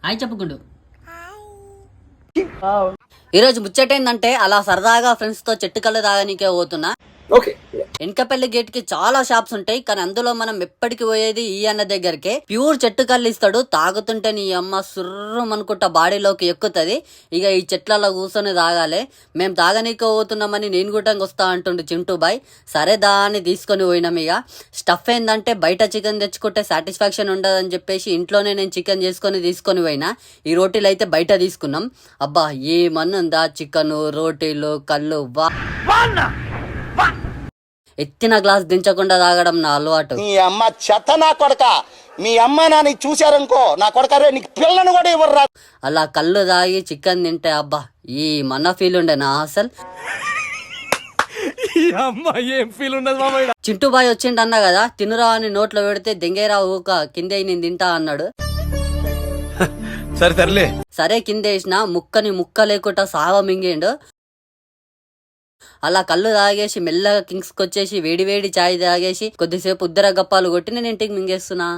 Hi చెప్పుకుండు. ఈరోజు ముచ్చటేందంటే అలా సరదాగా ఫ్రెండ్స్ తో చెట్టు కళ్ళు తాగనీకే పోతున్నా. వెనకపల్లి గేట్ కి చాలా షాప్స్ ఉంటాయి, కానీ అందులో మనం ఎప్పటికి పోయేది ఈ అన్న దగ్గరకే. ప్యూర్ చెట్టు కళ్ళు ఇస్తాడు, తాగుతుంటే నీ అమ్మ సుర్రం అనుకుంటా బాడీలోకి ఎక్కుతుంది. ఇక ఈ చెట్లలో కూర్చొని తాగాలి. మేము తాగనీకే పోతున్నామని నేను కూడా వస్తా అంటుండు చింటూ బాయ్. సరే దాన్ని తీసుకొని పోయినాం. ఇక స్టఫ్ ఏంటంటే బయట చికెన్ తెచ్చుకుంటే సాటిస్ఫాక్షన్ ఉండదని చెప్పేసి ఇంట్లోనే నేను చికెన్ తీసుకొని పోయినా. ఈ రోటీలు అయితే బయట తీసుకున్నాం. అబ్బా ఏమన్నుందా, చికెన్ రోటీలు కళ్ళు వా. ఎత్తిన గ్లాస్ దించకుండా తాగడం నా అలవాటు. నీ అమ్మ చెత్త నా కొడక, మీ అమ్మ నాన్న చూశారనుకో నా కొడక రే నీకు పిల్లను కూడా ఇవ్వరు. అలా కళ్ళు తాగి చికెన్ తింటే అబ్బా ఈ మన ఫీల్ ఉండే నా అసలు. చింటూ బాయ్ వచ్చిండు అన్నా కదా, తినురా అని నోట్లో పెడితే దెంగేరా ఊక కిందే నేను తింటా అన్నాడు. సరే కిందేసిన ముక్కని ముక్క లేకుండా సాగ మింగిండు. అలా కళ్ళు తాగేసి మెల్లగా కింగ్స్ కి వచ్చేసి వేడి వేడి చాయ్ తాగేసి కొద్దిసేపు ఉద్దర గప్పాలు కొట్టి నేను ఇంటికి మింగేస్తున్నా.